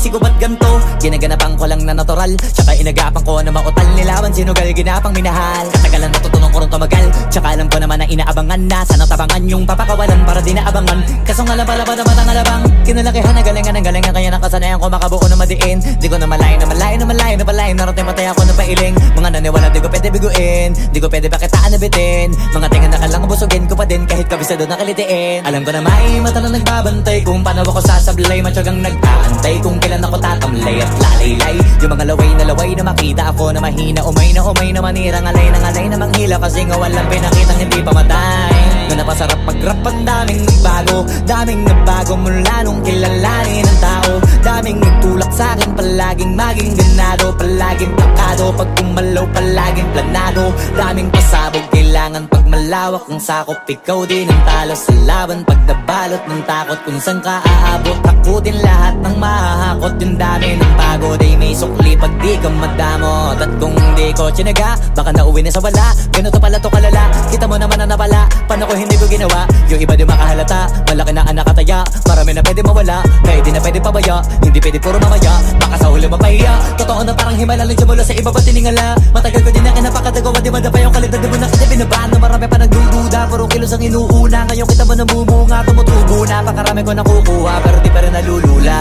sinisisi ko ba't ganto? Ginaganapan ko lang na natural, tsaka inagapan ko na mautal. Nilaban sinugal, ginapang minahal. Katagalan natutunan ko rin tumagal, tsaka alam ko naman na inaabangan na. Sana tabangan yung papakawalan para di naabangan. Kaso nga lang pala ba naman ang alabang kinalakihan na galingan ng galingan, kaya nakasanayan ko makabuo na madiin. Di ko na malayo na malayo na malayo na palayo. Narating matay ako na pailing. Mga naniwala di ko pwede biguin, di ko pwede bakitaan na bitin. Mga tingan na kalang busugin ko pa din kahit kabisado na kalitiin. Alam ko na may mata na nagbabantay kung paano ako sasablay. Matyagang nag-aantay kung kailan ako tatamlay at lalaylay. Yung mga laway na makita ako na mahina. Umay na manira, ngalay na manghila. Kasi nga walang pinakitang hindi pa matay. Na napasarap mag-rap, ang daming nagbago mula nung kilalanin ang tao. Daming nagtulak sa'kin, palaging maging ganado, palaging plakado. Pag kumalaw, palaging planado. Daming pasabog, kailangan pag malawak ang sakop. Ikaw din ang talo sa laban pag nabalot ng takot. Kung saan ka aabot, takutin lahat ng mahahakot. Yung dami ng pagod ay may sukli pag di ka madamot. At kung di ko tsinaga, baka nauwi na sa wala. Ganito pala to kalala, kita mo naman na napala. Paano ko hindi ko ginawa? Yung iba di makahalata, malaki na anak kataya. Marami na pwede mawala, kaya di na pwede pabaya. Hindi pwede puro mamaya, baka sa huli mapahiya. Totoo na parang himala lang simula sa iba ba tiningala. Matagal ko din na kinapakatagawa, di madapa yung kalidad. Di mo na kita binabaan na marami pa nagdududa. Puro kilos ang inuuna, ngayon kita mo namumunga. Tumutubo na, pakarami ko nakukuha, pero di pa rin nalulula.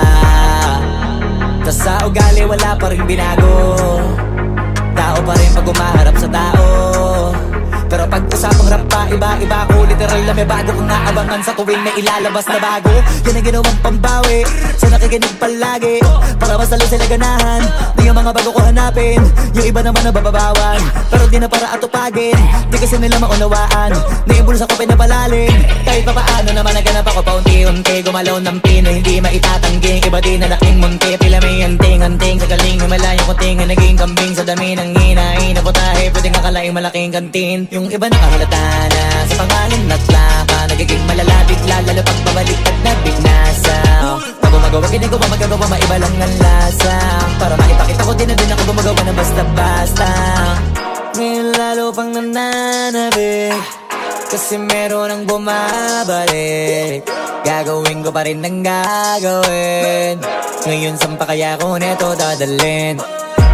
Tas sa ugali wala pa rin binago. Tao pa rin pag umaharap sa tao. Pero pag usapang rap pa, iba-iba ko. Literal na may bago kong naabangan sa tuwing may ilalabas na bago. Yan ang ginawang pambawi sa nakikinig palagi, para mas lalo sila ganahan. Di yung mga bago ko hanapin, yung iba naman nabababawan. Pero di na para atupagin, di kasi nila maunawaan. Naimbulsa ko pinapalalim, kahit pa paano naman naganap ako paunti-unti. Gumalaw ng pino, hindi maitatanggi. Iba di na laking munti, pila may anting-anting. Sa galing himalayang kunting, naging kambing sa dami ng hinahin na putahe. Pwedeng akalaing malaking kantin. Yung iba nakahalata na sa pangalan at plaka, nagiging malalapit lalo pag babalik at nabignasa. Pag gumagawa, ginagawa, magagawa, maiba lang ang lasa. Para maipakita ko din na din ako gumagawa na basta-basta. Ngayon lalo pang nananabik, kasi meron ang bumabalik. Gagawin ko pa rin ang gagawin. Ngayon saan pa kaya ko neto dadalhin?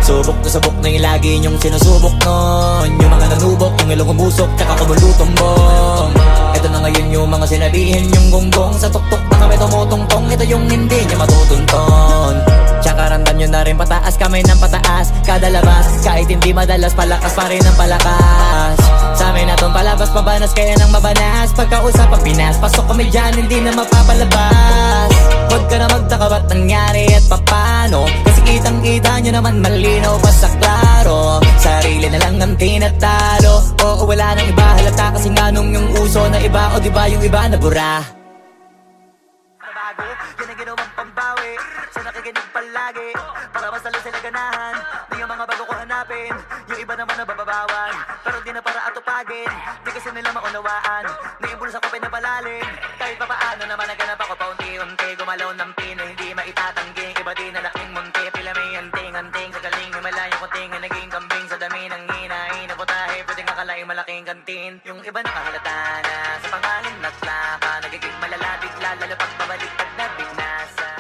Subok na yung lagi niyong sinusubok nun. Yung mga nanubok, yung ilong umusok, tsaka kumulutumbong. Ito na ngayon yung mga sinabihin yung gonggong. Sa tuktok na kami tumutungtong, ito yung hindi niya matutunton. Tsaka ramdam nyo na rin pataas, kamay ng pataas. Kada labas, kahit hindi madalas, palakas pa rin ang palakas. Sa amin na tong palabas, pabanas kaya nang mabanas. Pagkausap ang Pinas, pasok kami dyan, hindi na mapapalabas. Huwag ka na magtaka ba't nangyari at papano, kasi kitang-kita nyo naman malinaw pa sa klaro. Sarili na lang ang tinatalo, oo wala nang iba halata. Kasi nga nung yung uso na iba, o diba yung iba na bura. Nabago, yan ang ginawang pambawi sa nakikinig palagi, para mas lalo sila ganahan. Di yung mga bago ko hanapin, yung iba naman nabababawan. Pero di na para atupagin, di kasi nila maunawaan. Naimbulsa ko pinapalalim, kahit pa paano naman naganap ako paunti-unti. Gumalaw ng pino, hindi maitatanggi. Iba di na laking munti, pila may anting-anting. Sa galing himalayang kunting, naging kambing sa dami ng hinahin na putahe. Pwedeng akalaing malaking kantin. Yung iba nakahalata na sa pangalan at plaka, nagiging malalapit lalo pag babalik at nabignasa.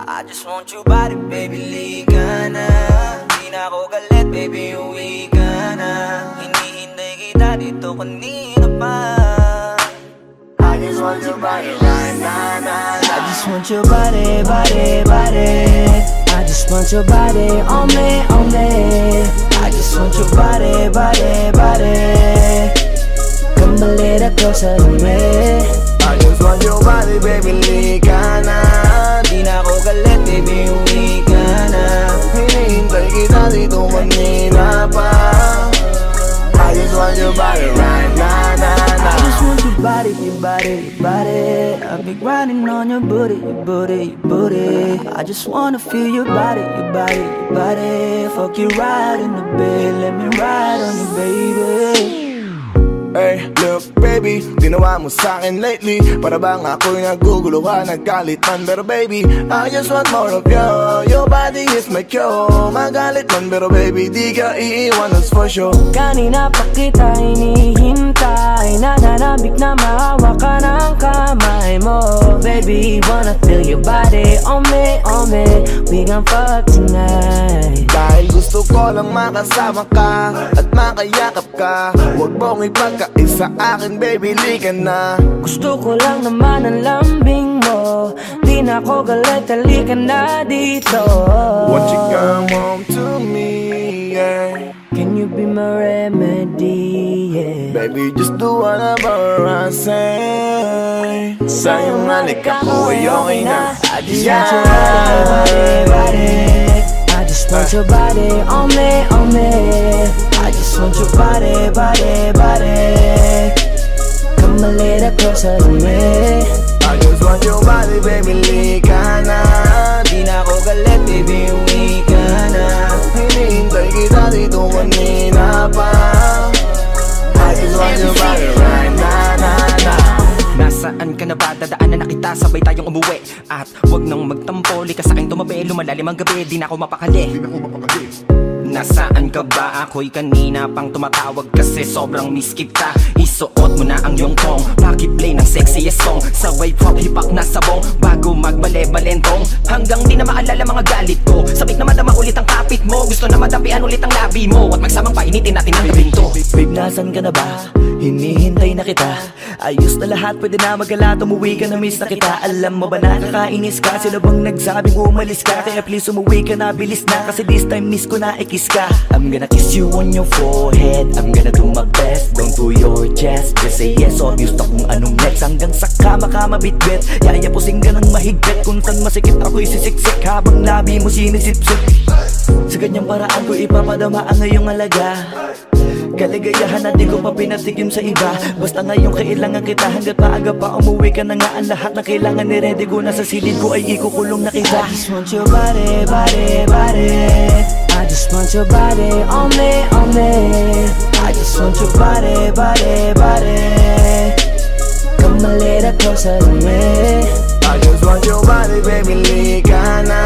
I just want your body, baby, liga na. Di na ako galit, baby, uwi ka na. Hinihintay kita dito kanina pa. I just want your body, I just want your body, body. I just want your body on me, on me. I just want your body, body. Come a little closer to me. I just want your body, baby, liga na. Di na ako galit, baby, uwi ka na. Hinihintay kita dito kanina pa. I just want your body right now, I just want your body, your body. I've been grinding on your booty, booty. I just wanna feel your body, your body. Fuck you right in the bed, let me ride on you, baby. Hey, look baby, ginawa mo sa'kin lately para bang ako'y naguguluhan, nagkalitan. Pero baby, I just want more of you. Your body is my cure. Magalit man pero baby, di ka iiwan, that's for sure. Kanina pa kita hinihintay, nananabik na mahawak ka ng kamay mo. Baby, wanna feel your body on me, we gon' fuck tonight. Dahil gusto ko lang makasama ka at makayakap ka. Huwag mong ipagkaisa akin baby, lika na. Gusto ko lang naman ang lambing mo, di na ako galit, halika na dito. Won't you come home to me, yeah. Can you be my remedy, yeah. Baby, just do whatever I say. Sa'yong halik ako ay okay na. I just want your body. I just want your body on me. I just want your body. Come a little closer to me. I just want your body, baby, lika na. Di na ako galit, baby, uwi ka na. Hinihintay kita dito kanina pa. I just want your body right na. Nasaan ka na ba? Dadaanan na kita, sabay tayong umuwi. At wag nang magtampo, lika sa'king tumabi. Lumalalim ang gabi, di na ako mapakali. Nasaan ka ba? Ako'y kanina pang tumatawag kasi sobrang miss kita. Isuot mo na ang iyong tong, pakiplay ng sexiest song. Sabay pop hipak na sabong, bago magbale-balentong. Hanggang di na maalala mga galit ko. Sabik na madama ulit ang kapit mo. Gusto na madampian ulit ang labi mo. At magsamang painitin natin ang gabing to. Babe, nasan ka na ba? Hinihintay na kita. Ayos na lahat, pwede na magala. Umuwi ka na, miss na kita. Alam mo ba nakakainis ka? Sino bang nagsabing umalis ka? Kaya please umuwi ka na, bilis na. Kasi this time miss ko na ikiss ka. I'm gonna kiss you on your forehead. I'm gonna do my best, down to your chest. Just say yes, obvious na kung anong next. Hanggang sa kama ka mabitbit. Yayapusing ka ng mahigpit. Kung saan masikip ako'y sisiksik, habang labi mo sinisipsip. Sa ganyang paraan ko ipapadama ang ngayong alaga. Kaligayahan na di ko pa pinatigim sa iba. Basta ngayon kailangan kita, hanggat maaga pa umuwi ka na nga. Ang lahat na kailangan ni-ready ko na sa silid ko ay ikukulong na kita. I just want your body. I just want your body on me. I just want your body. Come a little closer to me. I just want your body, baby, lika na.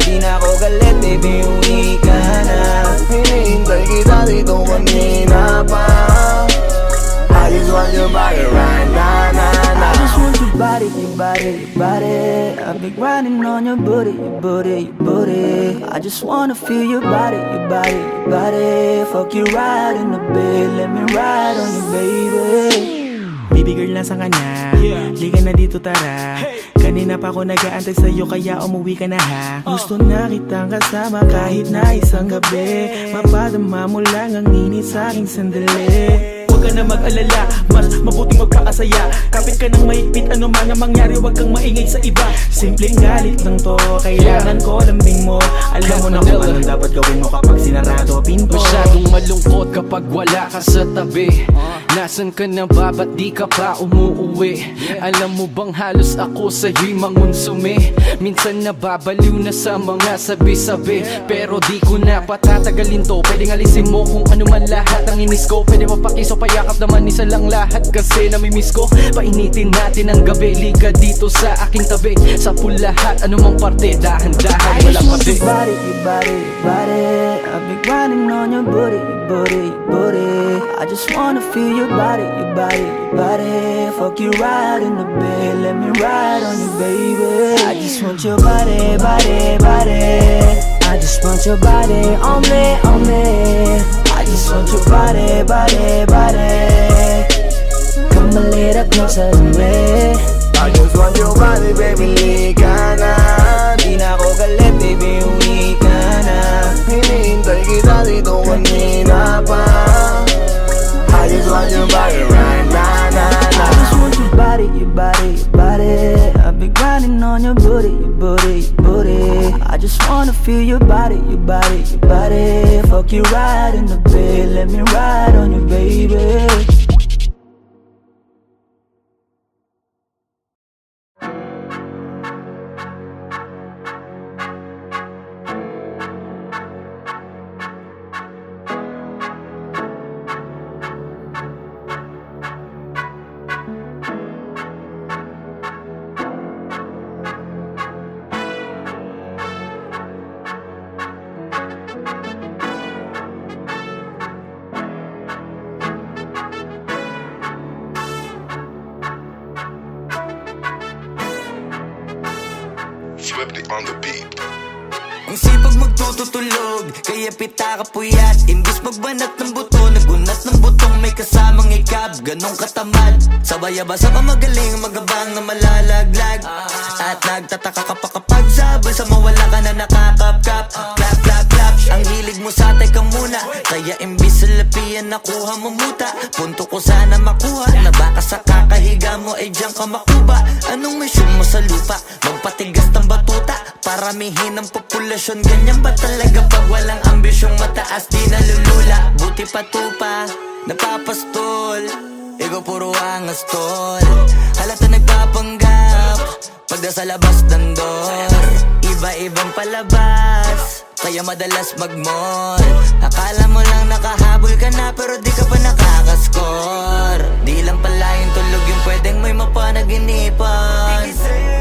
Di na ako galit, baby, uwi ka na. Hinihintay kita dito kanina pa. I just want your body right na. I just want your body. I've been grinding on your booty. I just wanna feel your body. Fuck you right in the bed, let me ride on you, baby. Baby girl, nasa ka na? Liga na dito, tara. Kanina pa ako nag-aantay sa'yo, kaya umuwi ka na ha. Gusto na kitang kasama kahit na isang gabi. Mapadama mo lang ang init sa'king sandali. Huwag ka na mag-alala, mas mabuting magpakasaya. Kapit ka ng mahigpit, ano man ang mangyari, huwag kang maingay sa iba. Simpleng galit lang to, kailangan ko lambing mo. Alam mo na kung anong dapat gawin mo kapag sinarado pinto. Masyadong malungkot kapag wala ka sa tabi. Nasaan ka na ba? Ba't di ka pa umuuwi? Alam mo bang halos ako sa'yo'y mangunsumi? Minsan nababaliw na sa mga sabi-sabi, pero di ko na patatagalin to. Pwedeng alisin mo kung ano man lahat ang inis ko. Pwede mapakiso, payakap naman isa lang lahat kasi namimiss ko. Painitin natin ang gabi, liga dito sa aking tabi. Sa lahat, anumang parte, dahan-dahan, walang pati. Your body. I've been grinding on your booty. I just wanna feel your body. Fuck you right in the bed, let me ride on you, baby. I just want your body. I just want your body on me. I just want your body. Come a little closer to me. I just want your body, baby, lika na. Di na ako galit, baby, uwi ka na. Hinihintay kita dito kanina pa. I just want your body right na. I just want your body. I've been grinding on your booty. I just wanna feel your body. Fuck you right in the bed, let me ride on you, baby. Swifty on the beat. Ang sipag magtututulog, kaya pita ka puyat. Imbis magbanat ng buto, nagunat ng butong may kasamang ikab. Ganong katamad, sabay-abasa pa magaling, magabang na malalaglag. At nagtataka ka pa kapag sabay sa mawala ka na nakakapkap. Clap, clap, clap, ang hilig mo sa teka muna. Kaya imbis sa lapian nakuha mo muta. Punto ko sana makuha, na baka sa kakahiga mo ay diyan ka makuba. Anong mission mo sa lupa? Magpatigas ng batuta, paramihin ang populasyon. Ganyan ba talaga pag walang ambisyong mataas? Di nalulula, buti patupa, napapastol. Ego puro angas tol, halata nagpapanggap pagda sa labas ng door. Iba-ibang palabas, kaya madalas mag-mall. Akala mo lang nakahabol ka na, pero di ka pa nakakascore. Di lang pala yung tulog yung pwedeng may mapanaginipan.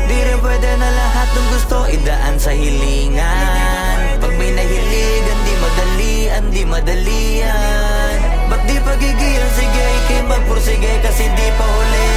Di rin pwede na lahat ng gusto idaan sa hilingan. Pag may nahiligan, di madalian. Ba't di pagigil? Sige, ikay magpursige kasi di pa huli.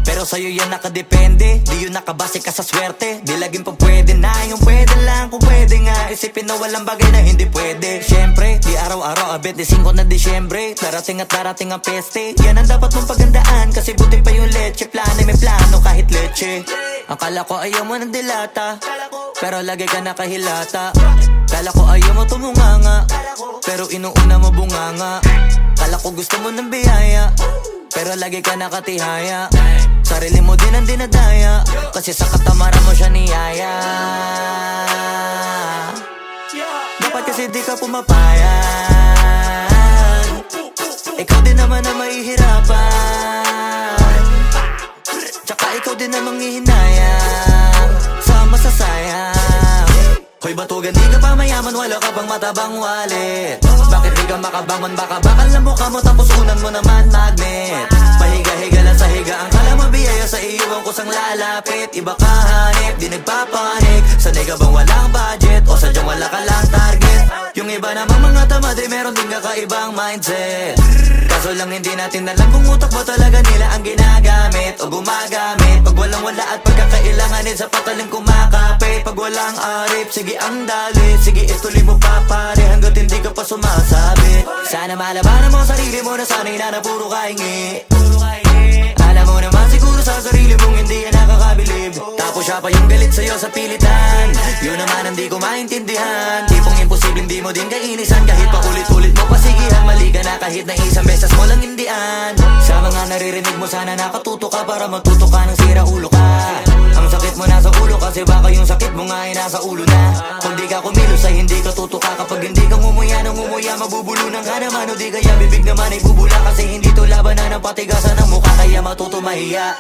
Pero sa'yo yan nakadepende, di yun nakabase ka sa swerte. Di laging pa pwede na, yung pwede lang kung pwede nga. Isipin na walang bagay na hindi pwede. Siyempre, di araw-araw, 25 na Disyembre. Darating at darating ang peste, yan ang dapat mong pagandaan. Kasi buti pa yung leche, plano may plano kahit leche. Akala ko ayaw mo ng dilata, pero lagi ka nakahilata. Kala ko ayaw mo tumunganga, pero inuuna mo bunganga. Kala ko gusto mo ng biyaya, pero lagi ka nakatihaya. Sarili mo din ang dinadaya, kasi sa katamaran mo siya niyaya. Dapat kasi di ka pumapayag, ikaw din naman na mahihirapan. Tsaka ikaw din namang hihinayang sa masasayang. Hoy batugan, di ka pa mayaman, wala ka pang matabang wallet. Bakit di ka makabangon, baka bakal na mukha mo tapos unan mo naman magnet. Pahiga-higa lang sa higa, ang kala mo biyaya sa iyo ang kusang lalapit. Iba ka hanip, di nagpapanik. Sanay ka bang walang budget o sadyang wala ka lang target? Yung iba namang mga tamad ay meron din kakaibang mindset. Kaso lang hindi natin alam kung utak mo talaga nila ang ginagamit o gumagamit. Pag walang wala at pagkakailanganin sa patalim kumakapit. Pag walang arip, sige ang dali, sige ituloy mo pa pare hanggat hindi ka pa sumasabi. Sana malabanan mo sarili mo na sanay na puro kahingi. Alam mo naman siguro sa sarili mong hindi yan nakakabilib. Tapos siya pa yung galit sa'yo sa pilitan. Yun naman ang di ko maintindihan. Tipong imposible hindi mo din kainisan. Kahit pa ulit-ulit mo pasigihan, mali ka na kahit na isang beses mo lang hindian. Sa mga naririnig mo sana nakatuto ka para matuto ka ng sira ulo ka. Ang sakit mo nasa ulo kasi baka yung sakit mo nga ay nasa ulo na. Kung di ka kumilos ay hindi ka tutuka. Kapag hindi ka ngumuya ng ngumuya, mabubulunan ka naman. O di kaya bibig naman ay bubula, kasi hindi to labanan ng patigasan ng mukha, kaya matuto mahiya.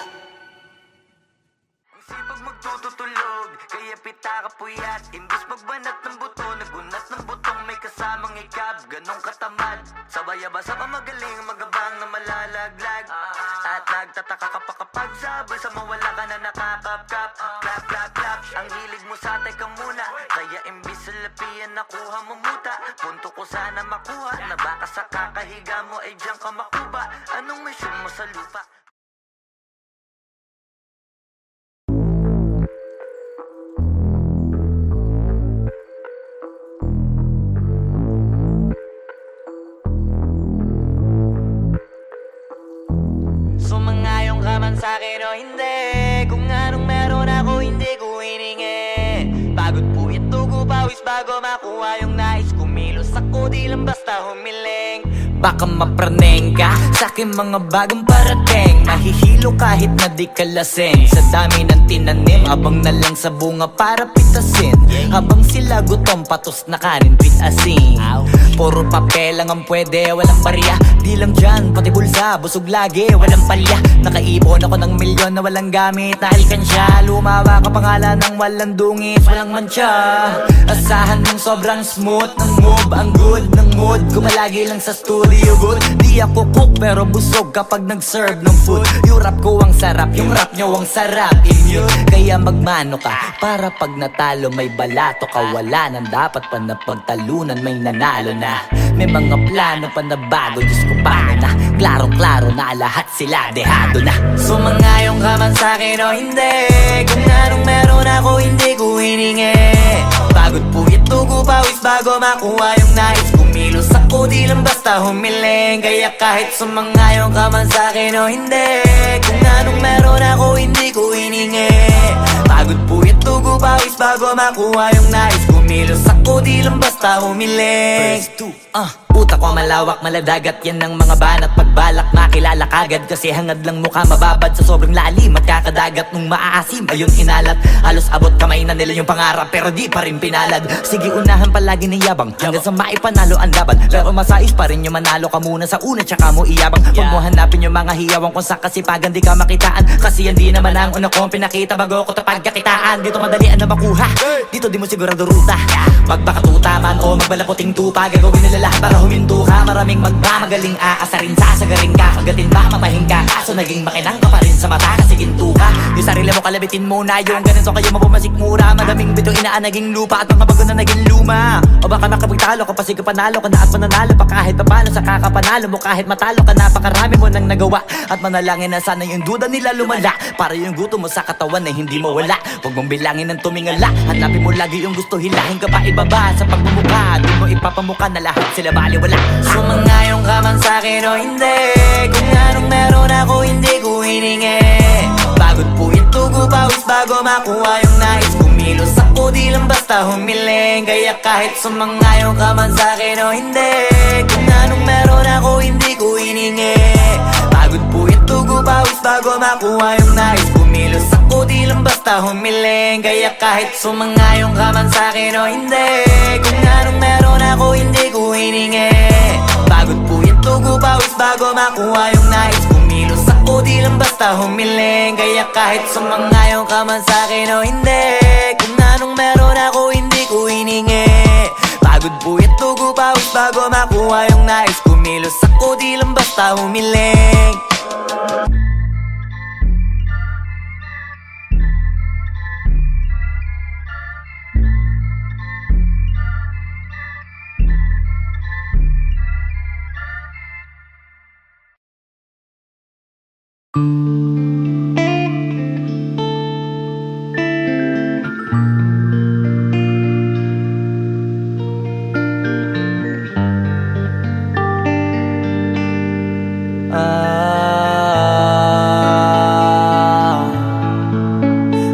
Ang sipag magtututulog, kaya pita ka puyat. Imbis magbanat ng buto, nagunat ng butong may kasamang ikab. Ganong katamad, sabay-abasa pa magaling, magabang na malalaglag. At nagtataka ka pa kapag sabay sa mawala ka na nakakapkap. Clap, clap, clap, ang hilig mo sa teka muna. Kaya imbis sa lapian nakuha mo muta. Punto ko sana makuha, na baka sa kakahiga mo ay diyan ka makuba. Anong mission mo sa lupa? Sumangayong ka man sa'kin o hindi, kung anong meron ako hindi ko hiningi. Pagod po ito ko pawis bago makuha yung nais. Kumilos ako di lang basta humiling. Baka mapraneng ka sa'kin mga bagong parating. Mahihilo kahit na di ka lasing. Sa dami ng tinanim, abang na lang sa bunga para pitasin. Habang sila gutom, patos na kanin with asin. Puro papel lang ang pwede, walang barya. Di lang dyan, pati bulsa, busog lagi, walang palya. Nakaipon ako ng milyon na walang gamit na alkansya. Lumawa ka pangalan ng walang dungis, walang mancha. Asahan mong sobrang smooth ng move, ang good ng mood. Kumalagi lang sa studio good, di Di ako cook pero busog kapag nag-serve ng food. Yung rap ko ang sarap, yung rap nyo ang sarap. Immune, kaya magmano ka para pag natalo may balato ka. Wala nang dapat pa na pagtalunan, may nanalo na. May mga plano pa na bago, Diyos ko paano na. Klarong-klaro na lahat sila dehado na. Sumangayong ka man sa'kin o hindi, kung anong meron ako hindi ko hiningi. Pagod puyat tugo pawis bago makuha yung nais. Kumilos ako di lang basta humiling. Kaya kahit sumangayong ka man sa'kin o hindi, kung anong meron ako hindi ko hiningi. Pagod puyat tugo pawis bago makuha yung nais. Kumilos ako di lang basta humiling. Utak ko malawak, maladagat, yan ang mga banat. Pagbalak makilala kagad, kasi hangad lang mukha mababad. Sa sobrang lalim at kakadagat nung maaasim, ayun inalat. Halos abot kamay na nila yung pangarap, pero di pa rin pinalad. Sige unahan palagi ng yabang, hanggang sa maipanalo ang laban. Pero masais pa rin yung manalo ka muna sa una, tsaka mo iyabang. Huwag mo hanapin yung mga hiyawang kung sa kasipagan di ka makitaan. Kasi yan di naman ang una kong pinakita bago ko tapagkakitaan. Dito madalian na makuha, dito di mo sigurado ruta. Magpakatuta man o magbalaputing tupa, gagawin nila lahat para huminto ka. Maraming magmamagaling aasarin, sasagaring ka, kagatin ba mapahing ka. Kaso naging makinang ka pa rin sa mata kasi ginto ka. Yung sarili mo kalabitin muna, yung ganun so kayo mapumasik mura. Madaming bito inaan naging lupa at mga bago na naging luma. O baka makapagtalo ka pa sige panalo ka na at mananalo pa kahit papano sa kakapanalo mo. Kahit matalo ka napakarami mo nang nagawa, at manalangin na sana yung duda nila lumala, para yung gutom mo sa katawan na hindi mawala. Huwag mong bilangin ng tumingala, hanapin mo lagi yung gusto, hilahin ka pa ibaba sa pagmumukha. Di mo ipapamuka na lahat sila baliwala. Sumangayong ka man sa'kin o hindi, kung anong meron ako hindi ko hiningi. Pagod puyat tugo pawis bago makuha yung nais. Kumilos ako di lang basta humiling. Kaya kahit sumangayong ka man sa'kin o hindi, kung anong meron ako hindi ko hiningi. Pagod puyat tugo pawis bago makuha yung nais. Kumilos ako di lang basta humiling. Kaya kahit sumangayong ka man sa'kin o hindi, kung anong meron ako hindi ko hiningi. Pagod puyat tugo pawis bago makuha yung nais. Kumilos ako di lang basta humiling. Kaya kahit sumangayong ka man sa'kin o hindi, kung anong meron ako hindi ko hiningi. Pagod puyat tugo pawis bago makuha yung nais. Kumilos ako di lang basta humiling.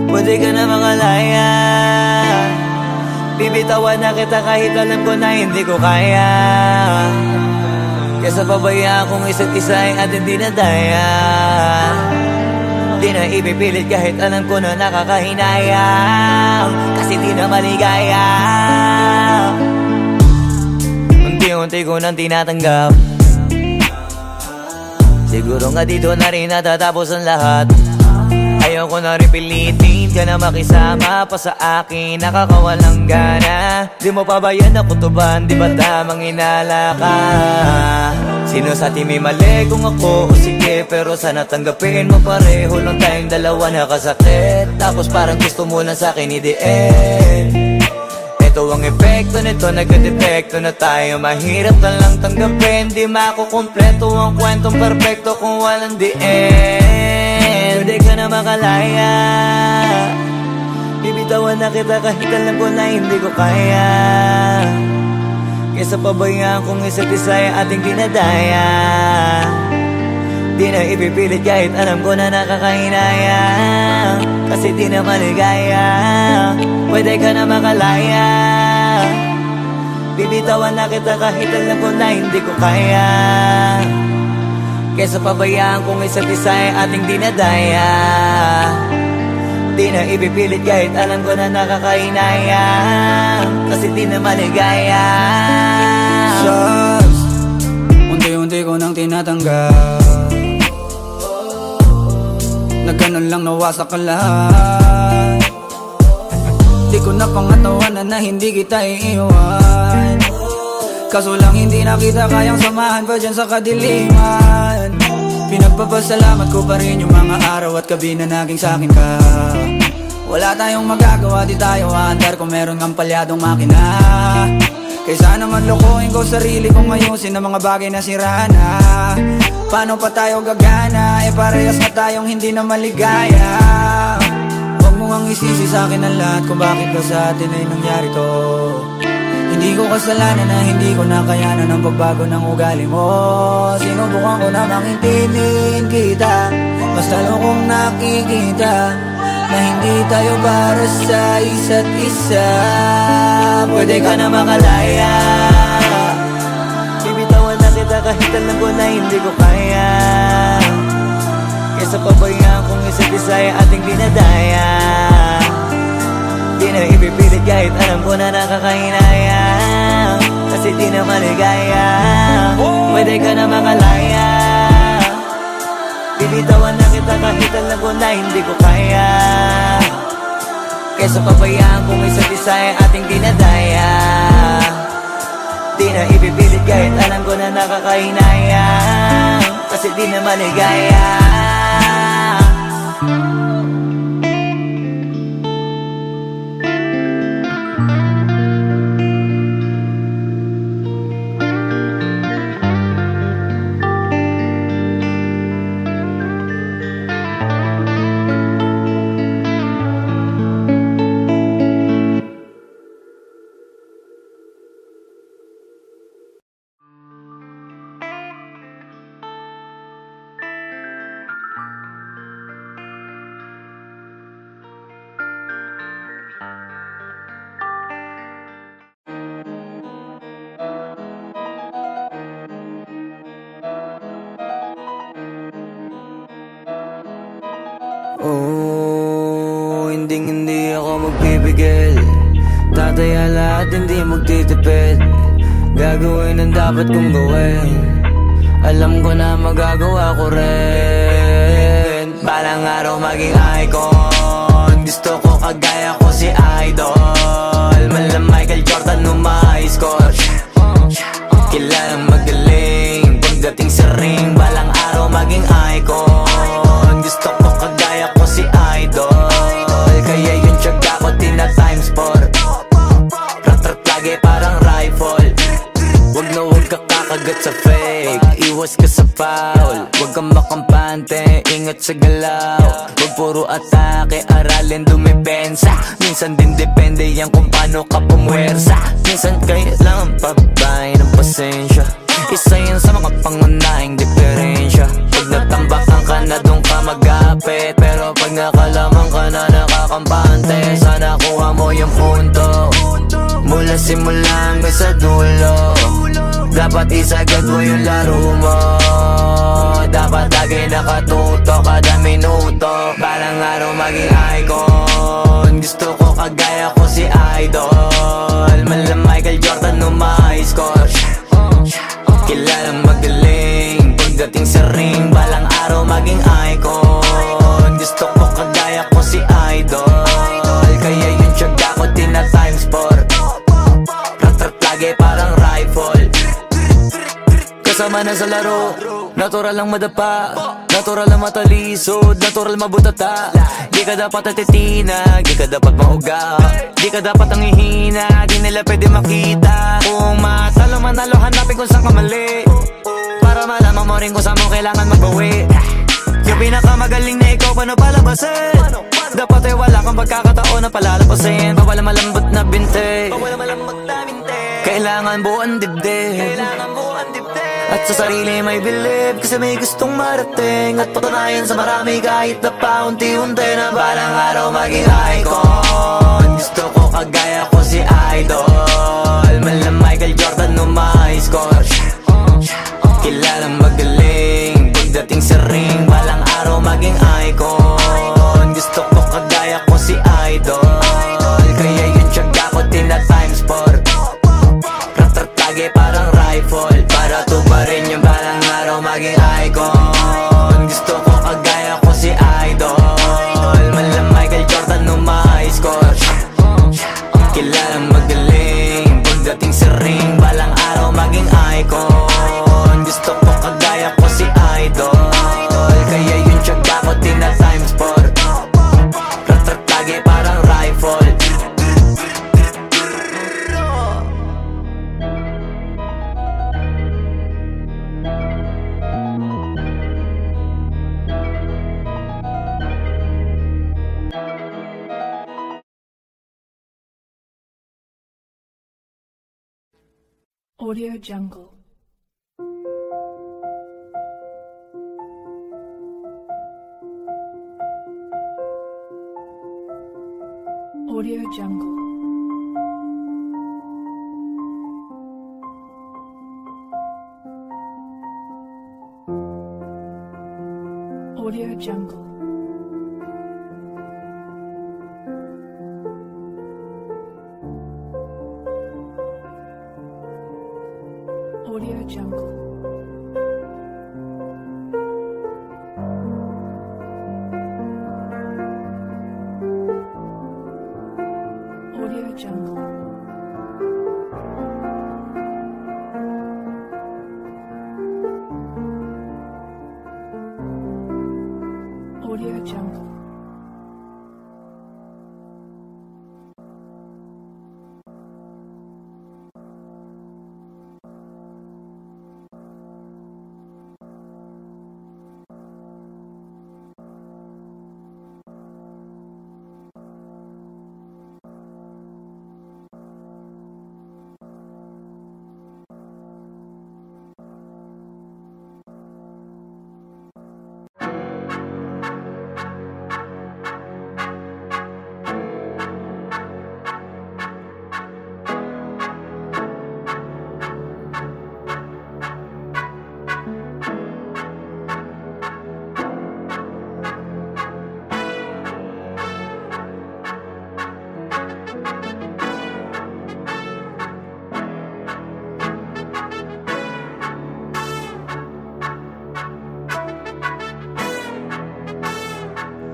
Pwede ka na mangalaya, bibitawan na kita kahit alam ko na hindi ko kaya. Kesa pabayaan kong isa't isa ay ating dinadaya. Di na ipipilit kahit alam ko na nakakahinayang, kasi di na maligaya. Unti-unti ko nang tinatanggap, siguro nga dito na rin natatapos ang lahat. Ayoko na rin pilitin ka na makisama pa sa akin, nakakawalang gana. Di mo pa ba yan nakutuban, di ba tamang inala ka? Sino sa atin may mali kung ako o sige, pero sana tanggapin mo pareho lang tayong dalawa nakasakit. Tapos parang gusto mo lang sa akin i-end. Ito ang epekto nito, nagka-depekto na tayo. Mahirap na lang tanggapin, di makukumpleto ang kwentong perfecto kung walang the end. Pwede ka na makalaya, bibitawan na kita kahit alam ko na hindi ko kaya. Kesa pabayaan kung isa't isa ay ating dinadaya. Di na ipipilit kahit alam ko na nakakahinaya, kasi di na maligaya. Pwede ka na makalaya, bibitawan na kita kahit alam ko na hindi ko kaya. Kesa pabayaan kung isa't isa ay ating dinadaya. Di na ipipilit kahit alam ko na nakakahinaya, kasi di na maligaya. Shucks, unti-unti ko nang tinatanggap, na ganun lang nawasak ka lahat. Di ko na pangatawanan na hindi kita iiwan. Kaso lang hindi na kita kayang samahan pa dyan sa kadiliman. Pinagpapasalamat ko pa rin yung mga araw at gabi na naging sa'kin ka. Wala tayong magagawa, di tayo aandar kung meron ng palyadong makina. Kaysa naman lokohin ko sarili kong ayusin ang mga bagay na sira na. Paano pa tayo gagana, parehas na tayong hindi na maligaya. Huwag mo ang isisi sa'kin ang lahat kung bakit ba sa atin ay nangyari to. Hindi ko kasalanan na hindi ko nakayanan ang pagbago ng ugali mo. Sinubukan ko namang intindihin kita, basta lang kong nakikita na hindi tayo para sa isa't isa. Pwede ka na makalaya, bibitawan na kita kahit alam ko na hindi ko kaya. Kesa pabayaan kong isa't isa ay ating dinadaya. Di na ipipilit kahit alam ko na nakakahinayang, kasi di na maligaya. Pwede ka na makalaya, bibitawan na kita kahit alam ko na hindi ko kaya. Kesa pabayaan kung isa't isa ay ating dinadaya. Di na ipipilit kahit alam ko na nakakahinayang, kasi di na maligaya. Hindi ako magpipigil, tataya lahat hindi magtitipid. Gagawin ang dapat kong gawin, alam ko na magagawa ko rin. Balang araw maging icon, gusto ko kagaya ko si Idol. Mala Michael Jordan nung ma-high score, kilalang magaling pagdating sa ring. Balang araw maging icon, gusto ko kagaya ko si Idol. Kaya yung tiyaga ko tina-times 4, rat-rat lagi parang rifle. Wag na wag ka kakagat sa fake, iwas ka sa foul. Wag kang makampante, ingat sa galaw. Wag puro atake, aralin dumipensa. Minsan din depende yan kung paano ka pumwersa. Minsan kailangan pabay ng pasensya, isa yan sa mga pangunahing diferensya. Pag natambakan ka na doon ka mag-apit, pero pag nakalaman ka na nakakampante, sana kuha mo yung punto mula simula hanggang sa dulo. Dapat isagad mo yung laro mo, dapat lagi nakatuto kada minuto. Balang araw maging icon, gusto ko kagaya ko si Idol. Mala Michael Jordan nung ma-high score, kilalang magaling pagdating sa ring. Balang araw maging icon, gusto ko kagaya ko si Idol. Kaya yung tiyaga ko tina-times 4, rat-rat lagi parang rifle. Kasama na sa laro, natural lang madapa, natural lang matalisod, natural mabutata. Di ka dapat natitinag, di ka dapat mauga, di ka dapat ang ihina, di nila pwede makita. Kung matalo manalo, hanapin kung saan ka mali, para malaman mo rin kung saan mo kailangan magbawi. Yung pinakamagaling na ikaw, paano palabasin? Dapat ay wala kang pagkakataon na palalapasin. Bawal malambot na binte, kailangan buuan dibdib, at sa sarili may believe, kasi may gustong marating at patunayan sa marami kahit na paunti-unti. Na balang araw maging icon, gusto ko kagaya ko si Idol. Mala Michael Jordan nung ma-high score, kilalang magaling pagdating sa ring. Balang araw maging icon, gusto ko kagaya ko si Idol. Kaya yung tiyaga ko tina-times 4, rat-rat lagi parang rifle, para tuparin yung balang araw maging icon. Gusto ko kagaya ko si Idol. Mala Michael Jordan nung ma-high score, kilalang magaling pagdating sa ring. Balang araw Audio Jungle. Audio Jungle. Audio Jungle. Audio Jungle. Audio Jungle. Audio Jungle.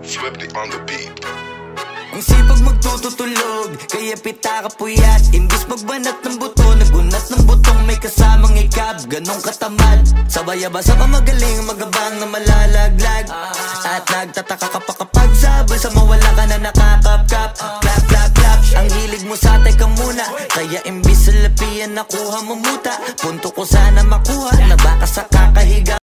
Swifty on the beat. Ang sipag magtututulog, kaya pita ka puyat. Imbis magbanat ng buto, nagunat ng butong may kasamang ikab. Ganong katamad, sabay-abasa ka magaling, magabang na malalaglag. At nagtataka ka pa kapag sabay sa mawala ka na nakakapkap. Clap, clap, clap, ang hilig mo sa teka muna. Kaya imbis sa lapian nakuha mo muta. Punto ko sana makuha, na baka sa